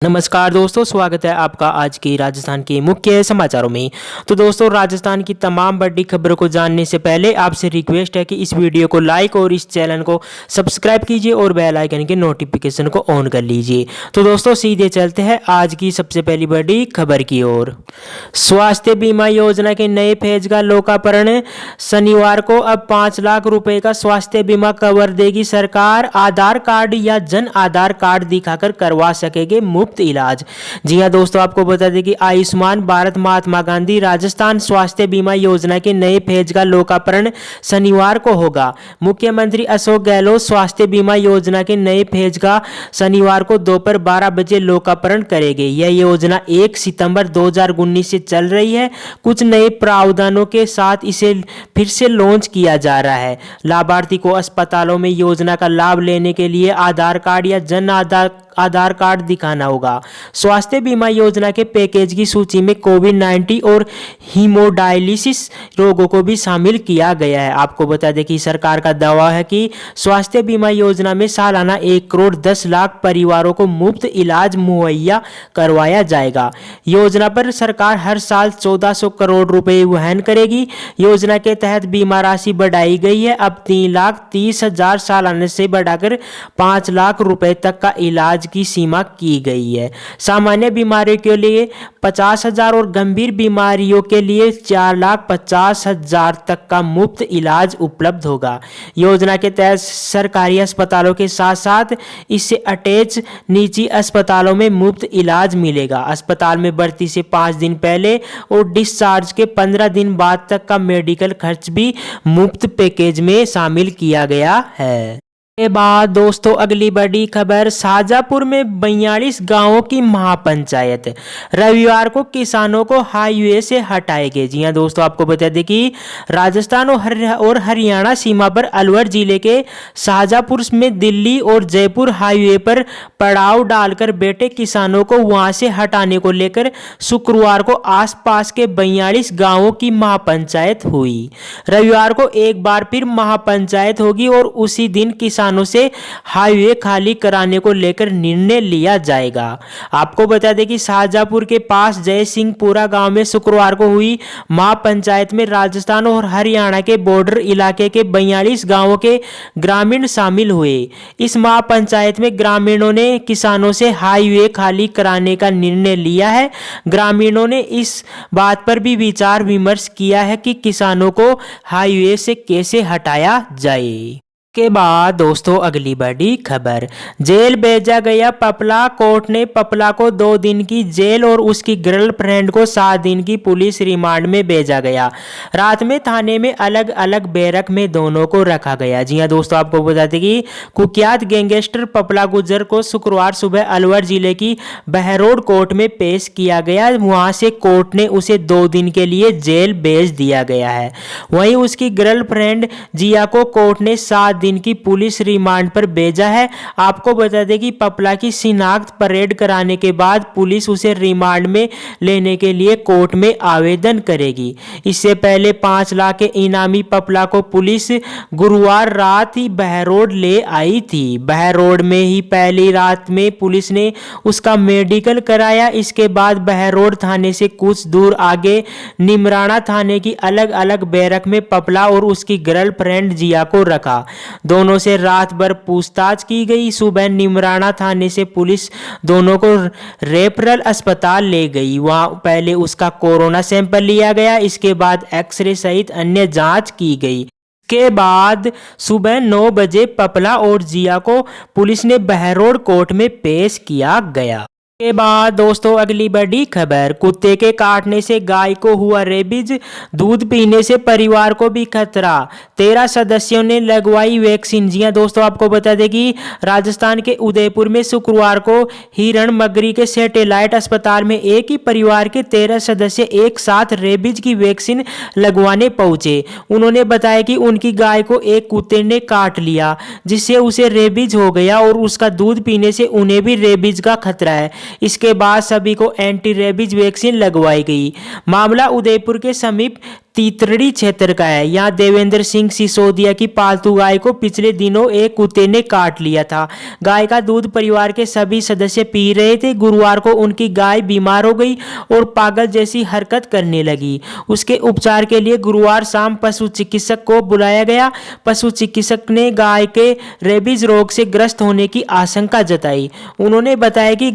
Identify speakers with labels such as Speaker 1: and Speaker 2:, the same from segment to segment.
Speaker 1: नमस्कार दोस्तों, स्वागत है आपका आज की राजस्थान के मुख्य समाचारों में। तो दोस्तों, राजस्थान की तमाम बड़ी खबरों को जानने से पहले आपसे रिक्वेस्ट है कि इस वीडियो को लाइक और इस चैनल को सब्सक्राइब कीजिए और बेल आइकन के नोटिफिकेशन को ऑन कर लीजिए। तो दोस्तों, सीधे चलते हैं आज की सबसे पहली बड़ी खबर की ओर। स्वास्थ्य बीमा योजना के नए फेज का लोकार्पण शनिवार को। अब 5 लाख रुपए का स्वास्थ्य बीमा कवर देगी सरकार। आधार कार्ड या जन आधार कार्ड दिखाकर करवा सकेंगे मुफ्त इलाज। जी हां दोस्तों, आपको बता दें कि आयुष्मान भारत महात्मा गांधी राजस्थान स्वास्थ्य बीमा योजना के नए फेज का लोकार्पण शनिवार को होगा। मुख्यमंत्री अशोक गहलोत स्वास्थ्य बीमा योजना के नए फेज का शनिवार को दोपहर 12 बजे लोकार्पण करेंगे। यह योजना 1 सितंबर 2019 से चल रही है। कुछ नए प्रावधानों के साथ इसे फिर से लॉन्च किया जा रहा है। लाभार्थी को अस्पतालों में योजना का लाभ लेने के लिए आधार कार्ड या जन आधार कार्ड दिखाना होगा। स्वास्थ्य बीमा योजना के पैकेज की सूची में कोविड-19 और हीमोडायलिसिस रोगों को भी शामिल किया गया है। आपको बता दें कि सरकार का दावा है कि स्वास्थ्य बीमा योजना में सालाना 1 करोड़ 10 लाख परिवारों को मुफ्त इलाज मुहैया करवाया जाएगा। योजना पर सरकार हर साल 1400 करोड़ रुपए वहन करेगी। योजना के तहत बीमा राशि बढ़ाई गई है। अब 3,30,000 सालाना से बढ़ाकर 5 लाख रुपए तक का इलाज की सीमा की गई है। सामान्य बीमारियों के लिए 50,000 और गंभीर बीमारियों के लिए 4,50,000 तक का मुफ्त इलाज उपलब्ध होगा। योजना के तहत सरकारी अस्पतालों के साथ साथ इससे अटैच निजी अस्पतालों में मुफ्त इलाज मिलेगा। अस्पताल में भर्ती से 5 दिन पहले और डिस्चार्ज के 15 दिन बाद तक का मेडिकल खर्च भी मुफ्त पैकेज में शामिल किया गया है। के बाद दोस्तों, अगली बड़ी खबर। शाजापुर में 42 गांवों की महापंचायत रविवार को किसानों को हाईवे से हटाएंगे। जी हां दोस्तों, आपको बता दें कि राजस्थान और हरियाणा सीमा पर अलवर जिले के शाजापुर में दिल्ली और जयपुर हाईवे पर पड़ाव डालकर बैठे किसानों को वहां से हटाने को लेकर शुक्रवार को आसपास के 42 गांवों की महापंचायत हुई। रविवार को एक बार फिर महापंचायत होगी और उसी दिन किसानों से हाईवे खाली कराने को लेकर निर्णय लिया जाएगा। आपको बता दें कि शाहजहांपुर के पास जय सिंहपुरा गांव में शुक्रवार को हुई महापंचायत में राजस्थान और हरियाणा के बॉर्डर इलाके के 42 गांवों के ग्रामीण शामिल हुए। इस महापंचायत में ग्रामीणों ने किसानों से हाईवे खाली कराने का निर्णय लिया है। ग्रामीणों ने इस बात पर भी विचार विमर्श किया है कि किसानों को हाईवे से कैसे हटाया जाए। के बाद दोस्तों, अगली बड़ी खबर। जेल भेजा गया पपला। कोर्ट ने पपला को 2 दिन की जेल और उसकी गर्लफ्रेंड को 7 दिन की पुलिस रिमांड में भेजा गया। रात में थाने में अलग अलग बैरक में दोनों को रखा गया। जी हां दोस्तों, आपको बता दें कि कुख्यात गैंगस्टर पपला गुज्जर को शुक्रवार सुबह अलवर जिले की बहरोड कोर्ट में पेश किया गया। वहां से कोर्ट ने उसे 2 दिन के लिए जेल भेज दिया गया है। वहीं उसकी गर्लफ्रेंड जिया को कोर्ट ने 7 दिन की पुलिस रिमांड पर भेजा है। आपको बता दें कि पपला की शिनाख्त परेड कराने के बाद पुलिस उसे रिमांड में लेने के लिए कोर्ट में आवेदन करेगी। इससे पहले 5 लाख के इनामी पपला को पुलिस गुरुवार रात ही बहरोड ले आई थी। बहरोड में ही पहली रात में पुलिस ने उसका मेडिकल कराया। इसके बाद बहरोड थाने से कुछ दूर आगे निमराना थाने की अलग अलग बैरक में पपला और उसकी गर्लफ्रेंड जिया को रखा। दोनों से रात भर पूछताछ की गई। सुबह निमराना थाने से पुलिस दोनों को रेफरल अस्पताल ले गई। वहां पहले उसका कोरोना सैंपल लिया गया। इसके बाद एक्सरे सहित अन्य जांच की गई। के बाद सुबह 9 बजे पपला और जिया को पुलिस ने बहरोड कोर्ट में पेश किया गया। के बाद दोस्तों, अगली बड़ी खबर। कुत्ते के काटने से गाय को हुआ रेबीज। दूध पीने से परिवार को भी खतरा। 13 सदस्यों ने लगवाई वैक्सीन। जी हां दोस्तों, आपको बता दें कि राजस्थान के उदयपुर में शुक्रवार को हिरण मगरी के सैटेलाइट अस्पताल में एक ही परिवार के 13 सदस्य एक साथ रेबीज की वैक्सीन लगवाने पहुंचे। उन्होंने बताया कि उनकी गाय को एक कुत्ते ने काट लिया, जिससे उसे रेबीज हो गया और उसका दूध पीने से उन्हें भी रेबीज का खतरा है। इसके बाद सभी को एंटी रेबीज वैक्सीन लगवाई गई। मामला उदयपुर के समीप तीतरड़ी क्षेत्र का है। यहाँ देवेंद्र सिंह सिसोदिया की पालतू गाय को पिछले दिनों एक कुत्ते ने काट लिया था। गाय का दूध परिवार के सभी सदस्य पी रहे थे। गुरुवार को उनकी गाय बीमार हो गई और पागल जैसी हरकत करने लगी। उसके उपचार के लिए गुरुवार शाम पशु चिकित्सक को बुलाया गया। पशु चिकित्सक ने गाय के रेबीज रोग से ग्रस्त होने की आशंका जताई। उन्होंने बताया कि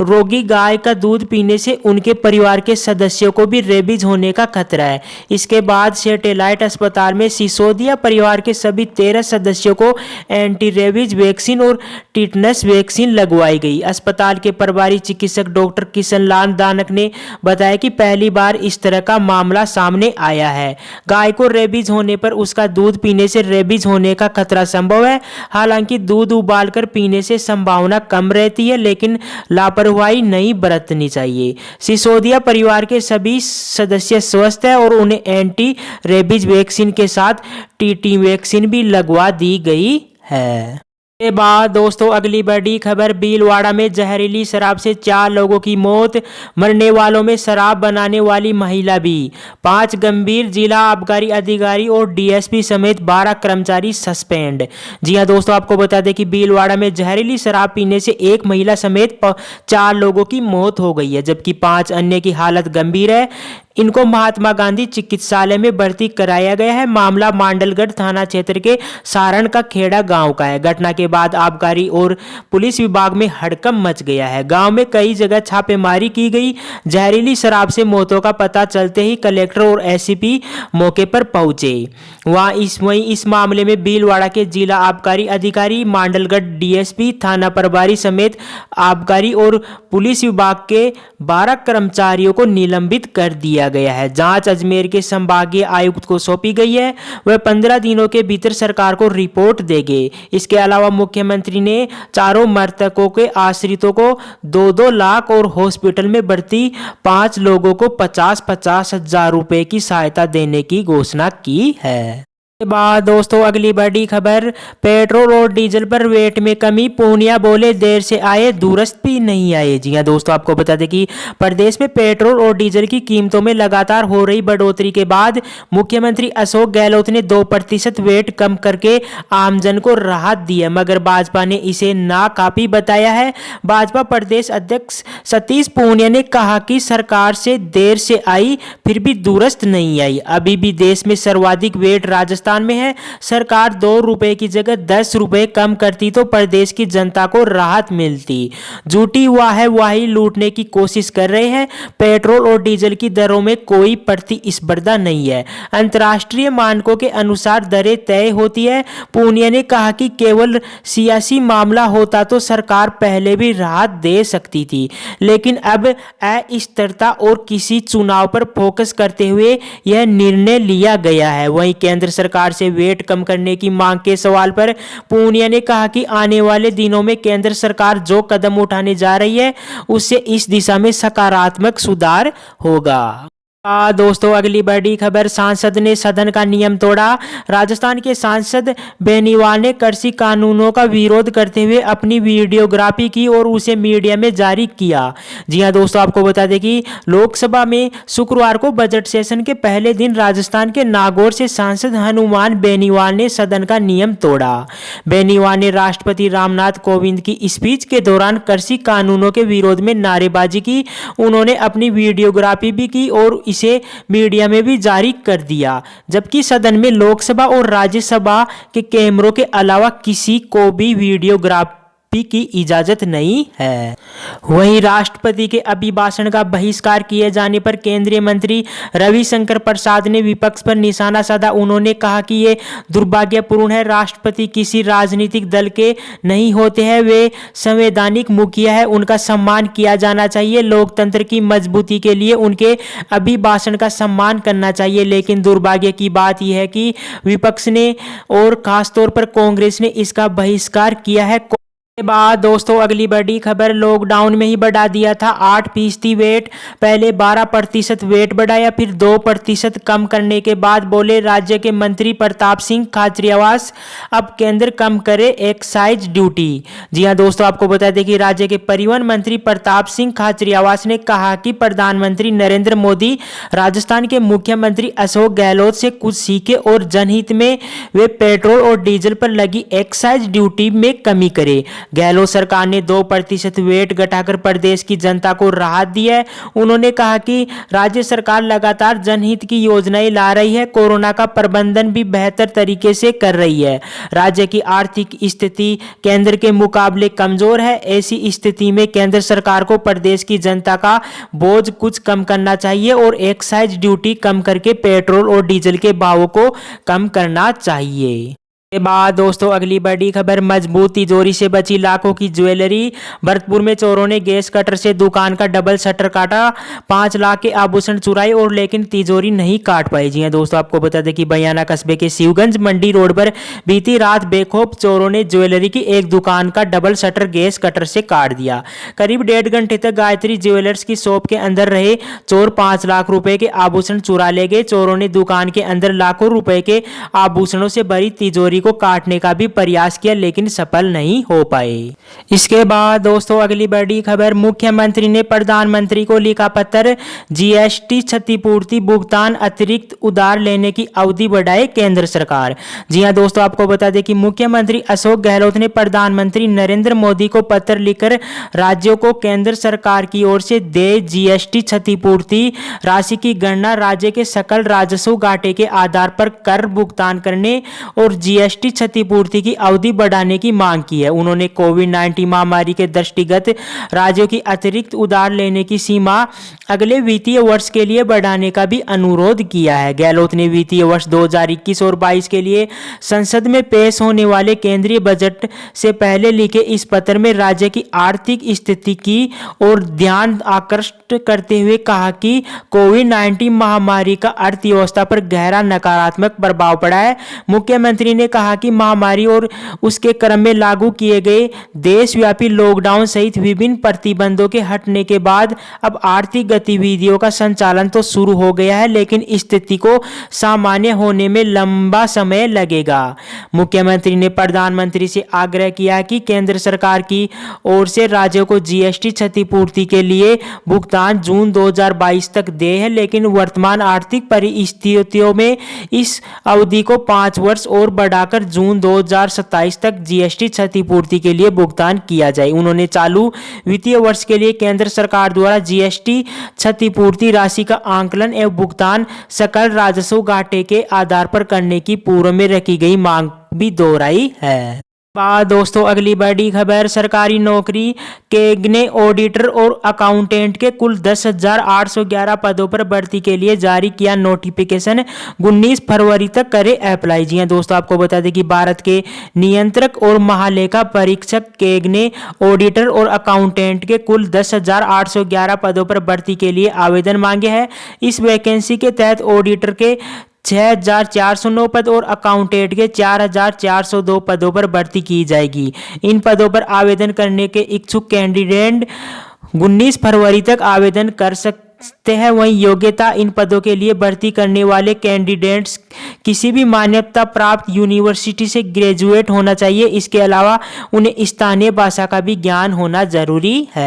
Speaker 1: रोगी गाय का दूध पीने से उनके परिवार के सदस्यों को भी रेबीज होने का खतरा है। इसके बाद सैटेलाइट अस्पताल में सिसोदिया परिवार के सभी 13 सदस्यों को एंटी रेबीज वैक्सीन और टिटनस वैक्सीन लगवाई गई। अस्पताल के प्रभारी चिकित्सक डॉक्टर किशनलाल दानक ने बताया कि पहली बार इस तरह का मामला सामने आया है। गाय को रेबीज होने पर उसका दूध पीने से रेबीज होने का खतरा संभव है। हालांकि दूध उबालकर पीने से संभावना कम रहती है, लेकिन लापरवाही नहीं बरतनी चाहिए। सिसोदिया परिवार के सभी सदस्य स्वस्थ हैं और उन्हें एंटी रेबीज वैक्सीन के साथ टीटी वैक्सीन भी लगवा दी गई है। के बाद दोस्तों अगली बड़ी खबर, भीलवाड़ा में जहरीली शराब से 4 लोगों की मौत, मरने वालों में शराब बनाने वाली महिला भी। 5 गंभीर, जिला आबकारी अधिकारी और डीएसपी समेत 12 कर्मचारी सस्पेंड। जी हां दोस्तों, आपको बता दें कि भीलवाड़ा में जहरीली शराब पीने से एक महिला समेत 4 लोगों की मौत हो गई है, जबकि 5 अन्य की हालत गंभीर है। इनको महात्मा गांधी चिकित्सालय में भर्ती कराया गया है। मामला मांडलगढ़ थाना क्षेत्र के सारण का खेड़ा गांव का है। घटना के बाद आबकारी और पुलिस विभाग में हड़कंप मच गया है। गांव में कई जगह छापेमारी की गई। जहरीली शराब से मौतों का पता चलते ही कलेक्टर और एसपी मौके पर पहुंचे। वहीं इस मामले में भीलवाड़ा के जिला आबकारी अधिकारी, मांडलगढ़ डीएसपी, थाना प्रभारी समेत आबकारी और पुलिस विभाग के 12 कर्मचारियों को निलंबित कर दिया गया है। जांच अजमेर के संभागीय आयुक्त को सौंपी गई है। वह 15 दिनों के भीतर सरकार को रिपोर्ट देंगे। इसके अलावा मुख्यमंत्री ने चारों मृतकों के आश्रितों को 2-2 लाख और हॉस्पिटल में भर्ती 5 लोगों को 50-50 हजार रुपए की सहायता देने की घोषणा की है। के बाद दोस्तों अगली बड़ी खबर, पेट्रोल और डीजल पर वेट में कमी, पूनिया बोले देर से आए दूरस्थ भी नहीं आए। जी हां दोस्तों, आपको बता दें कि प्रदेश में पेट्रोल और डीजल की कीमतों में लगातार हो रही बढ़ोतरी के बाद मुख्यमंत्री अशोक गहलोत ने 2% वेट कम करके आमजन को राहत दी है, मगर भाजपा ने इसे नाकाफी बताया है। भाजपा प्रदेश अध्यक्ष सतीश पूनिया ने कहा कि सरकार से देर से आई फिर भी दूरस्थ नहीं आई। अभी भी देश में सर्वाधिक वेट राजस्थान में है। सरकार 2 रुपए की जगह 10 रुपए कम करती तो प्रदेश की जनता को राहत मिलती। झूठी हुआ है वही लूटने की कोशिश कर रहे हैं। पेट्रोल और डीजल की दरों में कोई प्रतिस्पर्धा नहीं है। अंतर्राष्ट्रीय मानकों के अनुसार दरें तय होती है। पूनिया ने कहा कि केवल सियासी मामला होता तो सरकार पहले भी राहत दे सकती थी, लेकिन अब अस्थिरता और किसी चुनाव पर फोकस करते हुए यह निर्णय लिया गया है। वहीं केंद्र सरकार से वेट कम करने की मांग के सवाल पर पूनिया ने कहा कि आने वाले दिनों में केंद्र सरकार जो कदम उठाने जा रही है उससे इस दिशा में सकारात्मक सुधार होगा। दोस्तों अगली बड़ी खबर, सांसद ने सदन का नियम तोड़ा। राजस्थान के सांसद बेनीवाल ने कृषि कानूनों का विरोध करते हुए अपनी वीडियोग्राफी की और उसे मीडिया में जारी किया। जी हां दोस्तों, आपको बता दें कि लोकसभा में शुक्रवार को बजट सेशन के पहले दिन राजस्थान के नागौर से सांसद हनुमान बेनीवाल ने सदन का नियम तोड़ा। बेनीवाल ने राष्ट्रपति रामनाथ कोविंद की स्पीच के दौरान कृषि कानूनों के विरोध में नारेबाजी की। उन्होंने अपनी वीडियोग्राफी भी की और इसे मीडिया में भी जारी कर दिया, जबकि सदन में लोकसभा और राज्यसभा के कैमरों के अलावा किसी को भी वीडियोग्राफी की इजाजत नहीं है। वहीं राष्ट्रपति के अभिभाषण का बहिष्कार किए जाने पर केंद्रीय मंत्री रविशंकर प्रसाद ने विपक्ष पर निशाना साधा। उन्होंने कहा कि ये दुर्भाग्यपूर्ण है। राष्ट्रपति किसी राजनीतिक दल के नहीं होते हैं, वे संवैधानिक मुखिया है, उनका सम्मान किया जाना चाहिए। लोकतंत्र की मजबूती के लिए उनके अभिभाषण का सम्मान करना चाहिए। लेकिन दुर्भाग्य की बात यह है कि विपक्ष ने और खासतौर पर कांग्रेस ने इसका बहिष्कार किया है। के बाद दोस्तों अगली बड़ी खबर, लॉकडाउन में ही बढ़ा दिया था 8% वेट। पहले 12% वेट बढ़ाया, फिर 2% कम करने के बाद बोले राज्य के मंत्री प्रताप सिंह खाचरियावास अब केंद्र कम करे एक्साइज ड्यूटी। जी हां दोस्तों, आपको बता दें कि राज्य के परिवहन मंत्री प्रताप सिंह खाचरियावास ने कहा कि प्रधानमंत्री नरेंद्र मोदी राजस्थान के मुख्यमंत्री अशोक गहलोत से कुछ सीखे और जनहित में वे पेट्रोल और डीजल पर लगी एक्साइज ड्यूटी में कमी करे। गहलोत सरकार ने 2% वेट घटाकर प्रदेश की जनता को राहत दी है। उन्होंने कहा कि राज्य सरकार लगातार जनहित की योजनाएं ला रही है, कोरोना का प्रबंधन भी बेहतर तरीके से कर रही है। राज्य की आर्थिक स्थिति केंद्र के मुकाबले कमजोर है। ऐसी स्थिति में केंद्र सरकार को प्रदेश की जनता का बोझ कुछ कम करना चाहिए और एक्साइज ड्यूटी कम करके पेट्रोल और डीजल के भावों को कम करना चाहिए। के बाद दोस्तों अगली बड़ी खबर, मजबूत तिजोरी से बची लाखों की ज्वेलरी। भरतपुर में चोरों ने गैस कटर से दुकान का डबल शटर काटा, 5 लाख के आभूषण चुराए और लेकिन तिजोरी नहीं काट पाई। जी हां दोस्तों, आपको बता दें कि बयाना कस्बे के शिवगंज मंडी रोड पर बीती रात बेखौफ चोरों ने ज्वेलरी की एक दुकान का डबल शटर गैस कटर से काट दिया। करीब 1.5 घंटे तक गायत्री ज्वेलर्स की शॉप के अंदर रहे चोर 5 लाख रुपए के आभूषण चुरा ले गए। चोरों ने दुकान के अंदर लाखों रुपए के आभूषणों से भरी तिजोरी को काटने का भी प्रयास किया लेकिन सफल नहीं हो पाए। इसके बाद दोस्तों अगली बड़ी खबर, मुख्यमंत्री ने प्रधानमंत्री को लिखा पत्र, जीएसटी क्षतिपूर्ति भुगतान अतिरिक्त उधार लेने की अवधि बढ़ाए केंद्र सरकार। जी हां दोस्तों, आपको बता दें कि मुख्यमंत्री अशोक गहलोत ने प्रधानमंत्री नरेंद्र मोदी को पत्र लिखकर राज्यों को केंद्र सरकार की ओर से देय जीएसटी क्षतिपूर्ति राशि की गणना राज्य के सकल राजस्व घाटे के आधार पर कर भुगतान करने और जीएसटी क्षतिपूर्ति की अवधि बढ़ाने की मांग की है। उन्होंने कोविड-19 महामारी के दृष्टिगत राज्यों की अतिरिक्त उधार लेने की सीमा अगले वित्तीय वर्ष के लिए बढ़ाने का भी अनुरोध किया है। गहलोत ने वित्तीय वर्ष 2021 और 22 के लिए संसद में पेश होने वाले केंद्रीय बजट से पहले लिखे इस पत्र में राज्य की आर्थिक स्थिति की ओर ध्यान आकृष्ट करते हुए कहा कि कोविड-19 महामारी का अर्थव्यवस्था पर गहरा नकारात्मक प्रभाव पड़ा है। मुख्यमंत्री ने कहा कि महामारी और उसके क्रम में लागू किए गए देशव्यापी लॉकडाउन सहित विभिन्न प्रतिबंधों के हटने के बाद अब आर्थिक गतिविधियों का संचालन तो शुरू हो गया है, लेकिन स्थिति को सामान्य होने में लंबा समय लगेगा। मुख्यमंत्री ने प्रधानमंत्री से आग्रह किया कि केंद्र सरकार की ओर से राज्यों को जीएसटी क्षतिपूर्ति के लिए भुगतान जून 2022 तक देय है, लेकिन वर्तमान आर्थिक परिस्थितियों में इस अवधि को 5 वर्ष और बढ़ाकर जून 2027 तक जीएसटी क्षतिपूर्ति के लिए भुगतान किया जाए। उन्होंने चालू वित्तीय वर्ष के लिए केंद्र सरकार द्वारा जीएसटी क्षतिपूर्ति राशि का आंकलन एवं भुगतान सकल राजस्व घाटे के आधार पर करने की पूर्व में रखी गई मांग भी दोहराई है। बाद दोस्तों अगली बड़ी खबर, सरकारी नौकरी कैग ऑडिटर और अकाउंटेंट के कुल 10,811 पदों पर भर्ती के लिए जारी किया नोटिफिकेशन, 19 फरवरी तक करे अप्लाई। जी हां दोस्तों, आपको बता दें कि भारत के नियंत्रक और महालेखा परीक्षक कैग ने ऑडिटर और अकाउंटेंट के कुल 10,811 पदों पर भर्ती के लिए आवेदन मांगे हैं। इस वैकेंसी के तहत ऑडिटर के 6,409 पद और अकाउंटेंट के 4,402 पदों पर भर्ती की जाएगी। इन पदों पर आवेदन करने के इच्छुक कैंडिडेट 19 फरवरी तक आवेदन कर सकते हैं। वहीं योग्यता, इन पदों के लिए भर्ती करने वाले कैंडिडेट्स किसी भी मान्यता प्राप्त यूनिवर्सिटी से ग्रेजुएट होना चाहिए। इसके अलावा उन्हें स्थानीय भाषा का भी ज्ञान होना जरूरी है।